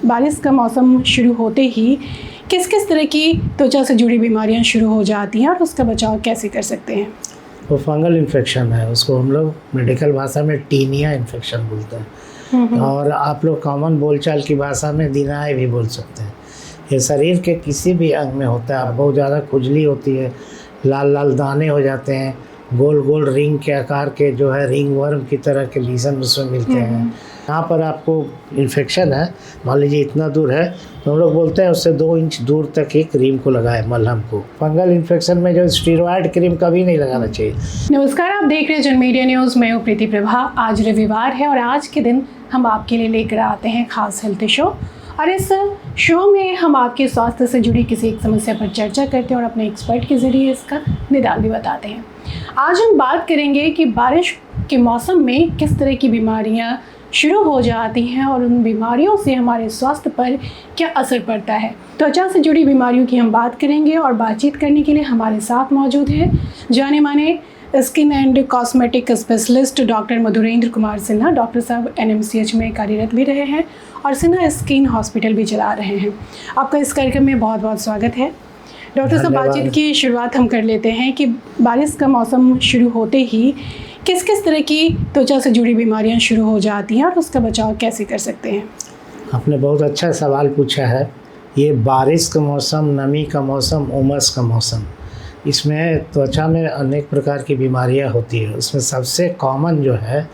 बारिश का मौसम शुरू होते ही किस किस तरह की त्वचा से जुड़ी बीमारियां शुरू हो जाती हैं और उसका बचाव कैसे कर सकते हैं? वो फंगल इन्फेक्शन है, उसको हम लोग मेडिकल भाषा में टीनिया इन्फेक्शन बोलते हैं और आप लोग कॉमन बोलचाल की भाषा में दिनाय भी बोल सकते हैं। ये शरीर के किसी भी अंग में होता है। बहुत ज़्यादा खुजली होती है, लाल लाल दाने हो जाते हैं, गोल गोल रिंग के आकार के जो है रिंग वर्म की तरह के लीजन उसमें मिलते हैं। यहाँ पर आपको इन्फेक्शन है, मान लीजिए इतना दूर है, तो हम लोग बोलते हैं उससे 2 इंच दूर तक ही क्रीम को लगाए, मलहम को। फंगल इन्फेक्शन में जो स्टीरॉयड क्रीम कभी नहीं लगाना चाहिए। नमस्कार, आप देख रहे हैं जन मीडिया न्यूज़। मैं हूँ प्रीति प्रभा। आज रविवार है और आज के दिन हम आपके लिए लेकर आते हैं खास हेल्थ शो, और इस शो में हम आपके स्वास्थ्य से जुड़ी किसी एक समस्या पर चर्चा करते हैं और अपने एक्सपर्ट के ज़रिए इसका निदान भी बताते हैं। आज हम बात करेंगे कि बारिश के मौसम में किस तरह की बीमारियां शुरू हो जाती हैं और उन बीमारियों से हमारे स्वास्थ्य पर क्या असर पड़ता है। त्वचा से जुड़ी बीमारियों की हम बात करेंगे और बातचीत करने के लिए हमारे साथ मौजूद हैं जाने माने skin and cosmetic specialist doctor Madhurendra Kumar Sinha. Doctor साहब NMCH में कार्यरत भी रहे हैं और सिन्हा स्किन हॉस्पिटल भी चला रहे हैं। आपका इस कार्यक्रम में बहुत बहुत स्वागत है। डॉक्टर साहब, बातचीत की शुरुआत हम कर लेते हैं कि बारिश का मौसम शुरू होते ही किस किस तरह की त्वचा से जुड़ी बीमारियां शुरू हो जाती हैं और उसका बचाव कैसे कर सकते हैं? आपने बहुत अच्छा सवाल पूछा है। ये बारिश का मौसम, नमी का मौसम, उमस का मौसम, इसमें त्वचा में अनेक प्रकार की बीमारियां होती है। उसमें सबसे कॉमन जो है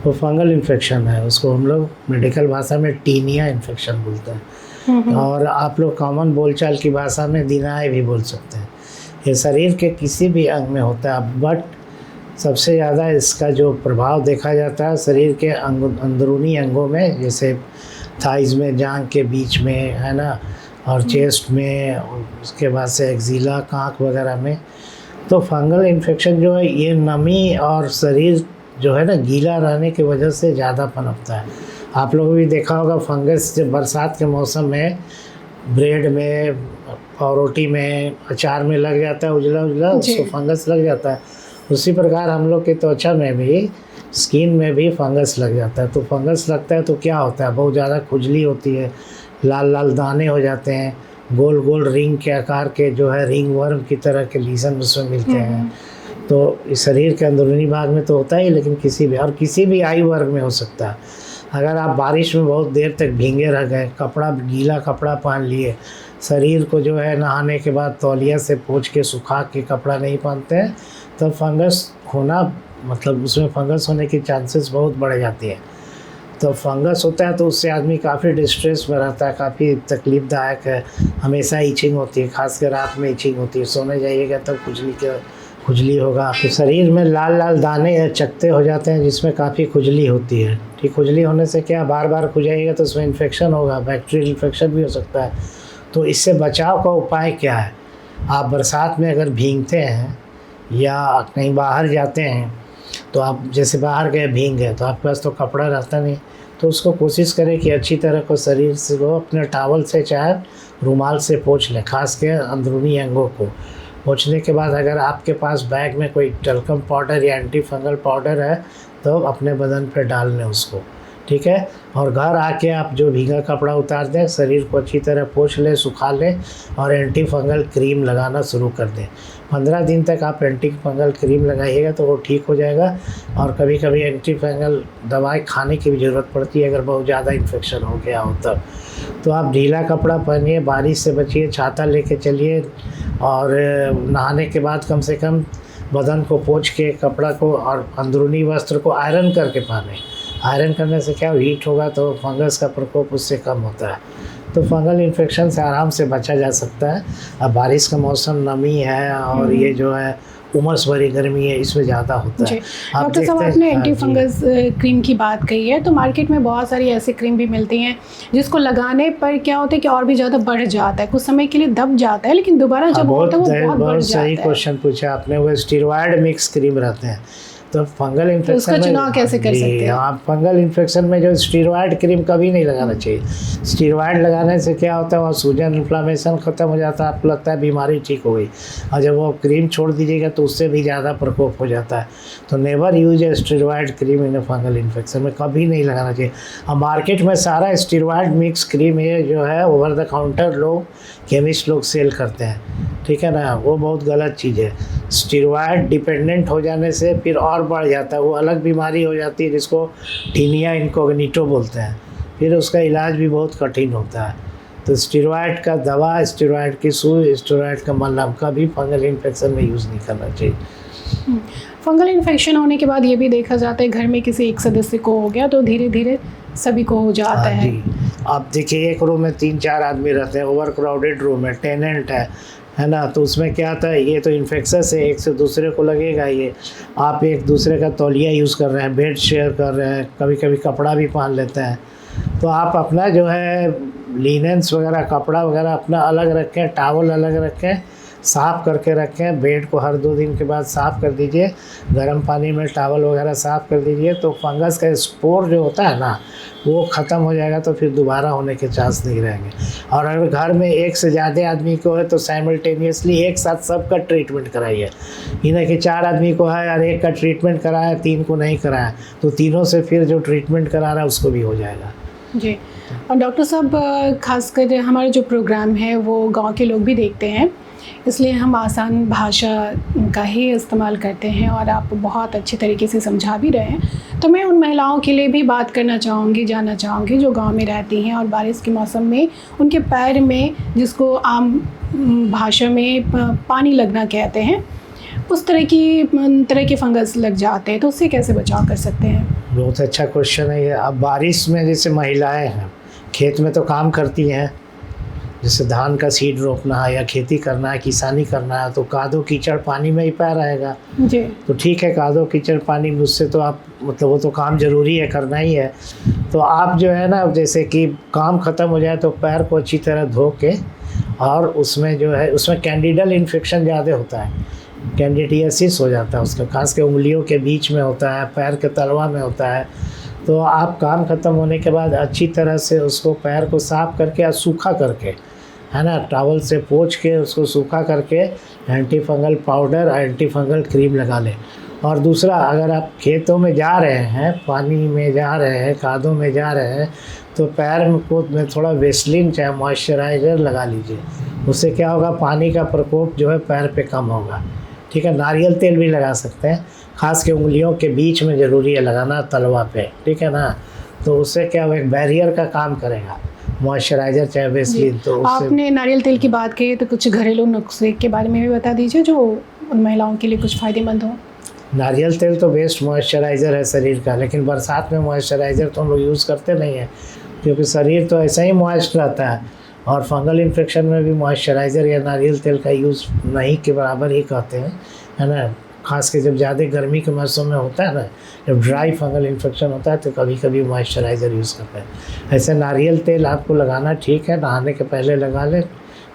वो फंगल इन्फेक्शन है, उसको हम लोग मेडिकल भाषा में टीनिया इन्फेक्शन बोलते हैं और आप लोग कॉमन बोलचाल की भाषा में दिनाय भी बोल सकते हैं। ये शरीर के किसी भी अंग में होता है, बट सबसे ज़्यादा इसका जो प्रभाव देखा जाता है शरीर के अंदरूनी अंगों में, जैसे थाइज में, जांघ के बीच में, है ना, और चेस्ट में, उसके बाद से एक्जिला, कांख वगैरह में। तो फंगल इन्फेक्शन जो है ये नमी और शरीर जो है ना गीला रहने की वजह से ज़्यादा पनपता है। आप लोगों ने भी देखा होगा फंगस जब बरसात के मौसम में ब्रेड में, पावरोटी में, अचार में लग जाता है, उजला उजला, उसको फंगस लग जाता है। उसी प्रकार हम लोग की त्वचा में भी, स्किन में भी फंगस लग जाता है। तो फंगस लगता है तो क्या होता है, बहुत ज़्यादा खुजली होती है, लाल लाल दाने हो जाते हैं, गोल गोल रिंग के आकार के जो है रिंग वर्म की तरह के लीजन उसमें मिलते हैं। तो इस शरीर के अंदरूनी भाग में तो होता ही, लेकिन किसी भी आयु वर्ग में हो सकता है। अगर आप बारिश में बहुत देर तक भीगे रह गए, गीला कपड़ा पहन लिए, शरीर को जो है नहाने के बाद तौलिया से पोंछ के सुखा के कपड़ा नहीं पहनते हैं, तो फंगस होना, मतलब उसमें फंगस होने की चांसेस बहुत बढ़ जाती है। तो फंगस होता है तो उससे आदमी काफ़ी डिस्ट्रेस में रहता है, काफ़ी तकलीफ़दायक है। हमेशा ईचिंग होती है, खासकर रात में ईचिंग होती है। सोने जाइएगा तब खुजली होगा। तो शरीर में लाल लाल दाने या चकत्ते हो जाते हैं जिसमें काफ़ी खुजली होती है। ठीक, खुजली होने से क्या, बार बार खुजाइएगा तो उसमें इन्फेक्शन होगा, बैक्टीरियल इन्फेक्शन भी हो सकता है। तो इससे बचाव का उपाय क्या है? आप बरसात में अगर भीगते हैं या कहीं बाहर जाते हैं, तो आप जैसे बाहर गए, भीग गए, तो आपके पास तो कपड़ा रहता नहीं, तो उसको कोशिश करें कि अच्छी तरह को शरीर से को अपने टॉवल से चाहे रुमाल से पोंछ लें, खास के अंदरूनी अंगों को। पोंछने के बाद अगर आपके पास बैग में कोई टल्कम पाउडर या एंटी फंगल पाउडर है तो अपने बदन पर डाल लें उसको, ठीक है। और घर आके आप जो भीगा कपड़ा उतार दें, शरीर को अच्छी तरह पोंछ लें, सुखा लें और एंटी फंगल क्रीम लगाना शुरू कर दें। 15 दिन तक आप एंटी फंगल क्रीम लगाइएगा तो वो ठीक हो जाएगा। और कभी कभी एंटी फंगल दवाई खाने की भी ज़रूरत पड़ती है अगर बहुत ज़्यादा इन्फेक्शन हो गया हो तब। तो आप ढीला कपड़ा पहनिए, बारिश से बचिए, छाता लेके चलिए और नहाने के बाद कम से कम बदन को पोंछ के कपड़ा को और अंदरूनी वस्त्र को आयरन करके पहने। आयरन करने से क्या, हीट होगा तो फंगस का प्रकोप उससे कम होता है। तो फंगल इन्फेक्शन से आराम से बचा जा सकता है। अब बारिश का मौसम, नमी है और ये जो है उमस भरी गर्मी है, इसमें ज़्यादा होता है। डॉक्टर साहब, आपने एंटी फंगस क्रीम की बात कही है, तो मार्केट में बहुत सारी ऐसी क्रीम भी मिलती हैं जिसको लगाने पर क्या होता है कि और भी ज़्यादा बढ़ जाता है, कुछ समय के लिए दब जाता है, लेकिन दोबारा जब होता है वो बहुत बढ़ जाता है। सही क्वेश्चन पूछा आपने। वो स्टीरॉयड मिक्स क्रीम रहते हैं, तो फंगल तो इन्फेक्शन उसका चुनाव कैसे कर सकते हैं? आप फंगल इन्फेक्शन में जो स्टीरॉयड क्रीम कभी नहीं लगाना चाहिए। स्टीरॉयड लगाने से क्या होता है, वहाँ सूजन इन्फ्लामेशन ख़त्म हो जाता है, आपको लगता है बीमारी ठीक हो गई, और जब वो क्रीम छोड़ दीजिएगा तो उससे भी ज़्यादा प्रकोप हो जाता है। तो never use A steroid cream in a fungal infection में, कभी नहीं लगाना चाहिए। अब मार्केट में सारा स्टीरॉयड मिक्स क्रीम ये जो है ओवर द काउंटर लोग केमिस्ट लोग सेल करते हैं, ठीक है ना, वो बहुत गलत चीज़ है। स्टीरॉयड डिपेंडेंट हो जाने से फिर और बढ़ जाता है, वो अलग बीमारी हो जाती है जिसको टीनिया इनकोग्निटो बोलते हैं, फिर उसका इलाज भी बहुत कठिन होता है। तो स्टीरॉयड का दवा, स्टीरॉयड की सुई, स्टीरॉयड का मलहम कभी फंगल इन्फेक्शन में यूज़ नहीं करना चाहिए। फंगल इन्फेक्शन होने के बाद ये भी देखा जाता है घर में किसी एक सदस्य को हो गया तो धीरे धीरे सभी को हो जाता है। जी, आप देखिए एक रूम में 3-4 आदमी रहते हैं, ओवर क्राउडेड रूम है, टेनेंट है ना, तो उसमें क्या आता है, ये तो इन्फेक्शस है, एक से दूसरे को लगेगा। ये आप एक दूसरे का तौलिया यूज़ कर रहे हैं, बेड शेयर कर रहे हैं, कभी कभी कपड़ा भी पहन लेते हैं, तो आप अपना जो है लिनेंस वगैरह, कपड़ा वगैरह अपना अलग रखें, टॉवल अलग रखें, साफ़ करके रखें। बेड को हर 2 दिन के बाद साफ़ कर दीजिए, गर्म पानी में टॉवल वगैरह साफ़ कर दीजिए, तो फंगस का स्पोर जो होता है ना वो ख़त्म हो जाएगा, तो फिर दोबारा होने के चांस नहीं रहेंगे। और अगर घर में एक से ज़्यादा आदमी को है तो साइमल्टेनियसली एक साथ सबका ट्रीटमेंट कराइए। ये नहीं कि 4 आदमी को है और एक का ट्रीटमेंट कराया, 3 को नहीं कराया, तो तीनों से फिर जो ट्रीटमेंट करा रहा है उसको भी हो जाएगा। जी, और डॉक्टर साहब खासकर हमारा जो प्रोग्राम है वो गांव के लोग भी देखते हैं, इसलिए हम आसान भाषा का ही इस्तेमाल करते हैं और आप बहुत अच्छी तरीके से समझा भी रहे हैं। तो मैं उन महिलाओं के लिए भी बात करना चाहूँगी, जानना चाहूँगी जो गांव में रहती हैं और बारिश के मौसम में उनके पैर में, जिसको आम भाषा में पानी लगना कहते हैं, उस तरह के फंगस लग जाते हैं, तो उससे कैसे बचाव कर सकते हैं? बहुत अच्छा क्वेश्चन है ये। अब बारिश में जैसे महिलाएं हैं खेत में तो काम करती हैं, जैसे धान का सीड रोपना है या खेती करना है, किसानी करना है, तो कादो कीचड़ पानी में ही पैर रहेगा। जी, तो ठीक है, कादो कीचड़ पानी मुझसे तो आप मतलब वो तो काम ज़रूरी है, करना ही है। तो आप जो है ना, जैसे कि काम ख़त्म हो जाए तो पैर को अच्छी तरह धो के, और उसमें जो है उसमें कैंडिडल इन्फेक्शन ज़्यादा होता है, कैंडिडियासिस हो जाता है उसका, खास के उंगलियों के बीच में होता है, पैर के तलवा में होता है। तो आप काम ख़त्म होने के बाद अच्छी तरह से उसको पैर को साफ़ करके और सूखा करके, है ना, टॉवल से पोंछ के उसको सूखा करके एंटी फंगल पाउडर और एंटी फंगल क्रीम लगा लें। और दूसरा, अगर आप खेतों में जा रहे हैं, पानी में जा रहे हैं, कादों में जा रहे हैं, तो पैर में थोड़ा वेस्लिन चाहे मॉइस्चराइज़र लगा लीजिए। उससे क्या होगा, पानी का प्रकोप जो है पैर पे कम होगा। ठीक है, नारियल तेल भी लगा सकते हैं, खास के उंगलियों के बीच में ज़रूरी है लगाना, तलवा पे, ठीक है ना, तो उससे क्या होगा, एक बैरियर का काम करेगा मॉइस्चराइज़र चाहे वेस्लिन। तो आपने नारियल तेल की बात की, तो कुछ घरेलू नुस्खे के बारे में भी बता दीजिए जो उन महिलाओं के लिए कुछ फ़ायदेमंद हो। नारियल तेल तो बेस्ट मॉइस्चराइज़र है शरीर का, लेकिन बरसात में मॉइस्चराइज़र तो हम लोग यूज़ करते नहीं हैं, क्योंकि शरीर तो ऐसा ही मॉइस्ट रहता है, और फंगल इन्फेक्शन में भी मॉइस्चराइज़र या नारियल तेल का यूज़ नहीं के बराबर ही कहते हैं, है ना। खास के जब ज़्यादा गर्मी के मौसम में होता है ना, जब ड्राई फंगल इन्फेक्शन होता है, तो कभी कभी मॉइस्चराइज़र यूज़ करते हैं। ऐसे नारियल तेल आपको लगाना ठीक है, नहाने के पहले लगा लें,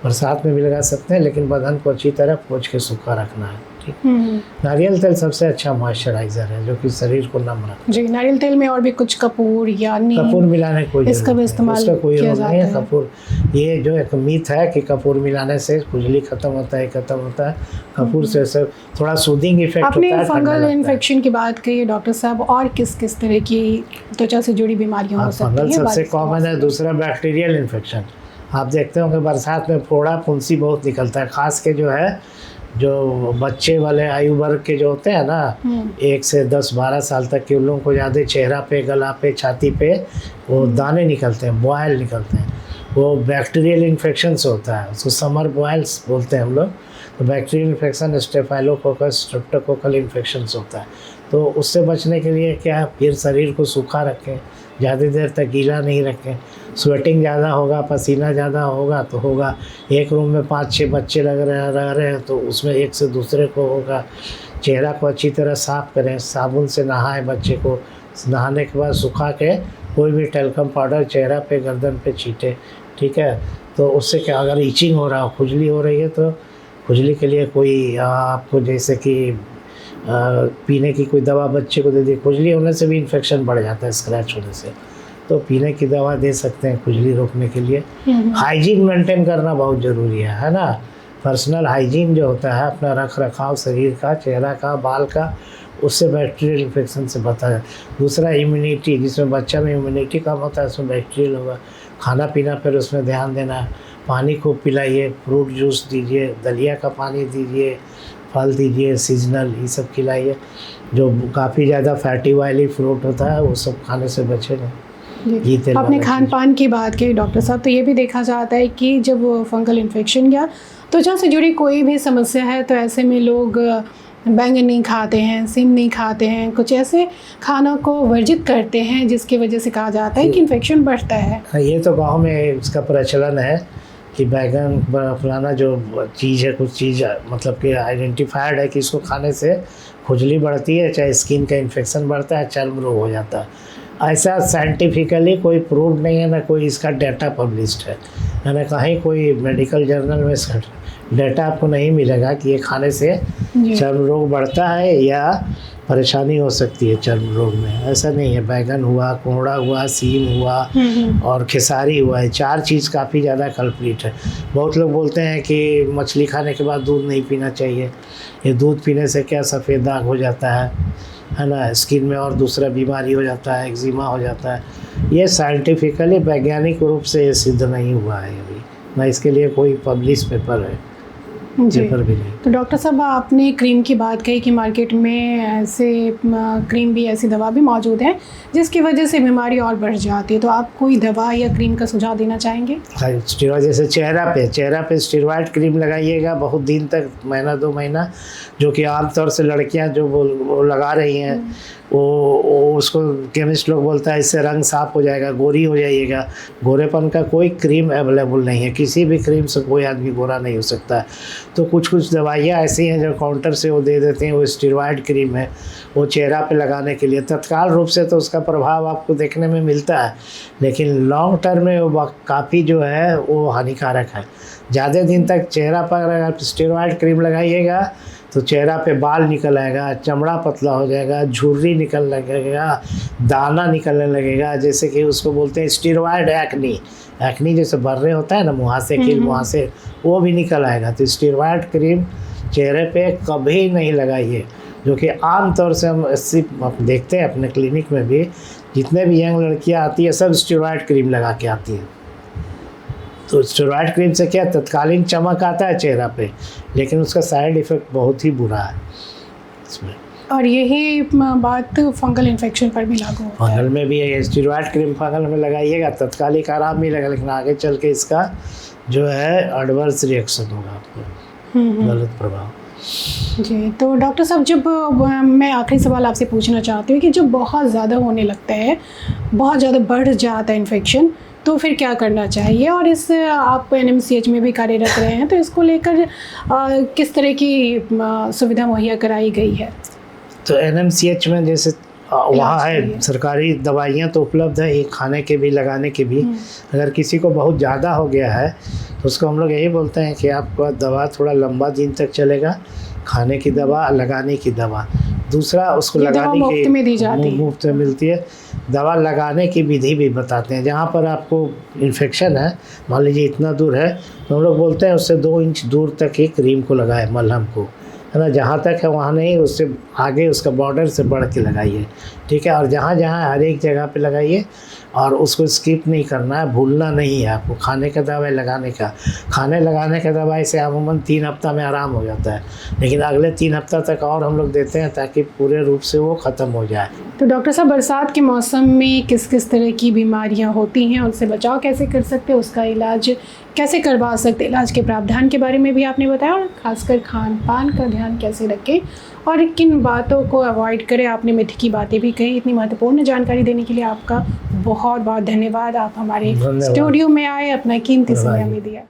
बरसात में भी लगा सकते हैं, लेकिन बदन को अच्छी तरह पोंछ के सूखा रखना है। ठीक, नारियल तेल सबसे अच्छा मॉइस्चराइज़र है जो कि शरीर को नम रखता है। जी, नारियल तेल में और भी कुछ कपूर या नीम, कपूर मिलाने कोई इसका भी इस्तेमाल किया जाता है। कपूर, ये जो एक मीथ है कि कपूर मिलाने से खुजली खत्म होता है, कपूर से सब थोड़ा सूदिंग इफेक्ट होता है। आपने फंगल इन्फेक्शन की बात की डॉक्टर साहब, और किस किस तरह की त्वचा से जुड़ी बीमारियां हो सकती हैं? फंगल सबसे कॉमन है। दूसरा बैक्टीरियल इन्फेक्शन, आप देखते हो कि बरसात में फोड़ा फुंसी बहुत निकलता है, खास के जो है जो बच्चे वाले आयु वर्ग के जो होते हैं ना, 1 से 10-12 साल तक के, उन लोगों को ज़्यादा चेहरा पे, गला पे, छाती पे वो दाने निकलते हैं, बॉयल निकलते हैं, वो बैक्टीरियल इन्फेक्शन से होता है, उसको समर बॉयल्स बोलते हैं हम लोग। तो bacterial infection staphylococcus streptococcal infection से होता है। तो उससे बचने के लिए क्या, फिर शरीर को सूखा रखें, ज़्यादा देर तक गीला नहीं रखें। स्वेटिंग ज़्यादा होगा, पसीना ज़्यादा होगा तो होगा। एक रूम में 5-6 बच्चे रह रहे हैं तो उसमें एक से दूसरे को होगा। चेहरा को अच्छी तरह साफ़ करें, साबुन से नहाएं, बच्चे को नहाने के बाद सुखा के कोई भी टेल्कम पाउडर चेहरा पे, गर्दन पे छीटे, ठीक है। तो उससे क्या, अगर ईचिंग हो रहा हो, खुजली हो रही है, तो खुजली के लिए कोई आपको जैसे कि पीने की कोई दवा बच्चे को दे दी, खुजली होने से भी इन्फेक्शन बढ़ जाता है स्क्रैच होने से, तो पीने की दवा दे सकते हैं खुजली रोकने के लिए। हाइजीन मेंटेन करना बहुत ज़रूरी है ना। पर्सनल हाइजीन जो होता है, अपना रख रखाव शरीर का, चेहरा का, बाल का, उससे बैक्टीरियल इन्फेक्शन से बचा जाए। दूसरा इम्यूनिटी, जिसमें बच्चा में इम्यूनिटी कम होता है उसमें बैक्टीरियल होगा। खाना पीना फिर उसमें ध्यान देना, पानी खूब पिलाइए, फ्रूट जूस दीजिए, दलिया का पानी दीजिए, फल दीजिए, सीजनल ये सब खिलाइए। जो काफ़ी ज़्यादा फैटी ऑयली फ्रूट होता है वो सब खाने से बचे नहीं। आपने खान पान की बात की डॉक्टर साहब, तो ये भी देखा जाता है कि जब फंगल इन्फेक्शन या त्वचा से जुड़ी कोई भी समस्या है तो ऐसे में लोग बैंगन नहीं खाते हैं, सिम नहीं खाते हैं, कुछ ऐसे खाना को वर्जित करते हैं जिसकी वजह से कहा जाता है कि इन्फेक्शन बढ़ता है। ये तो गांव में इसका प्रचलन है कि बैगन फलाना जो चीज़ है, कुछ चीज़ मतलब कि आइडेंटिफाइड है कि इसको खाने से खुजली बढ़ती है, चाहे स्किन का इन्फेक्शन बढ़ता है, चर्म रोग हो जाता है। ऐसा साइंटिफिकली कोई प्रूव नहीं है, ना कोई इसका डाटा पब्लिश्ड है, ना कहीं कोई मेडिकल जर्नल में इसका डाटा आपको नहीं मिलेगा कि ये खाने से चर्म रोग बढ़ता है या परेशानी हो सकती है चर्म रोग में। ऐसा नहीं है। बैगन हुआ, कोहड़ा हुआ, सीम हुआ और खेसारी हुआ, है 4 चीज़ काफ़ी ज़्यादा कल्प्रिट है। बहुत लोग बोलते हैं कि मछली खाने के बाद दूध नहीं पीना चाहिए, ये दूध पीने से क्या सफ़ेद दाग हो जाता है ना, स्किन में और दूसरा बीमारी हो जाता है, एक्जिमा हो जाता है। ये साइंटिफिकली वैज्ञानिक रूप से ये सिद्ध नहीं हुआ है अभी, ना इसके लिए कोई पब्लिश पेपर है, पेपर भी नहीं। तो डॉक्टर साहब, आपने क्रीम की बात कही कि मार्केट में ऐसे क्रीम भी, ऐसी दवा भी मौजूद है जिसकी वजह से बीमारी और बढ़ जाती है, तो आप कोई दवा या क्रीम का सुझाव देना चाहेंगे? हाँ, स्टेरॉइड जैसे चेहरा पे स्टेरॉइड क्रीम लगाइएगा बहुत दिन तक, महीना 2 महीना, जो कि आमतौर से लड़कियां जो वो लगा रही हैं, वो उसको केमिस्ट लोग बोलता है इससे रंग साफ हो जाएगा, गोरी हो जाइएगा। गोरेपन का कोई क्रीम अवेलेबल नहीं है, किसी भी क्रीम से कोई आदमी गोरा नहीं हो सकता। तो कुछ दवाइयाँ ऐसी हैं जो काउंटर से वो दे देते हैं, वो स्टेरॉइड क्रीम है, वो चेहरा पे लगाने के लिए तत्काल रूप से तो उसका प्रभाव आपको देखने में मिलता है, लेकिन लॉन्ग टर्म में वो काफ़ी जो है वो हानिकारक है। ज़्यादा दिन तक चेहरा पर अगर आप स्टेरॉइड क्रीम लगाइएगा तो चेहरा पे बाल निकल आएगा, चमड़ा पतला हो जाएगा, झुर्री निकलने लगेगा, दाना निकलने लगेगा, जैसे कि उसको बोलते हैं स्टेरॉइड एक्नी जैसे बर्रे होता है ना, मुहासे, कील मुहासे, वो भी निकल आएगा। तो स्टेरॉइड क्रीम चेहरे पे कभी नहीं लगाइए, जो कि आम तौर से हम देखते हैं अपने क्लिनिक में भी, जितने भी यंग लड़कियां आती है सब स्टेरॉइड क्रीम लगा के आती हैं। तो स्टेरॉइड क्रीम से क्या तत्कालीन चमक आता है चेहरा पे, लेकिन उसका साइड इफ़ेक्ट बहुत ही बुरा है इसमें। और यही बात फंगल इन्फेक्शन पर भी लागू होता है। फंगल में भी है, स्टेरॉइड क्रीम फंगल में लगाइएगा तत्कालिक आराम मिलेगा, लेकिन आगे चल के इसका जो है एडवर्स रिएक्शन होगा आपको, गलत प्रभाव। जी, तो डॉक्टर साहब, जब मैं आखिरी सवाल आपसे पूछना चाहती हूँ कि जब बहुत ज़्यादा होने लगता है, बहुत ज़्यादा बढ़ जाता है इन्फेक्शन, तो फिर क्या करना चाहिए? और इस आप NMCH में भी कार्यरत रहे हैं, तो इसको लेकर किस तरह की सुविधा मुहैया कराई गई है? तो NMCH में जैसे वहाँ है सरकारी दवाइयाँ तो उपलब्ध है, ये खाने के भी लगाने के भी। अगर किसी को बहुत ज़्यादा हो गया है तो उसको हम लोग यही बोलते हैं कि आपका दवा थोड़ा लंबा दिन तक चलेगा, खाने की दवा, लगाने की दवा। दूसरा उसको लगाने की मुफ्त में दी जाती है, मुफ्त में मिलती है। दवा लगाने की विधि भी बताते हैं। जहाँ पर आपको इन्फेक्शन है, मान लीजिए इतना दूर है, तो हम लोग बोलते हैं उससे 2 इंच दूर तक ही क्रीम को लगाए, मलहम को, है ना। जहाँ तक है वहाँ नहीं, उससे आगे उसका बॉर्डर से बढ़ के लगाइए, ठीक है। और जहाँ जहाँ हर एक जगह पे लगाइए, और उसको स्किप नहीं करना है, भूलना नहीं है आपको। खाने का दवाई लगाने का, खाने लगाने का दवाई से अमूमन 3 हफ्ता में आराम हो जाता है, लेकिन अगले 3 हफ्ता तक और हम लोग देते हैं ताकि पूरे रूप से वो ख़त्म हो जाए। तो डॉक्टर साहब, बरसात के मौसम में किस किस तरह की बीमारियां होती हैं, उनसे बचाव कैसे कर सकते हैं, उसका इलाज कैसे करवा सकते, इलाज के प्रावधान के बारे में भी आपने बताया, और ख़ासकर खान पान का ध्यान कैसे रखें और किन बातों को अवॉइड करें। आपने मिथ की बातें भी कही। इतनी महत्वपूर्ण जानकारी देने के लिए आपका बहुत बहुत धन्यवाद। आप हमारे स्टूडियो में आए, अपना कीमती समय हमें दिया।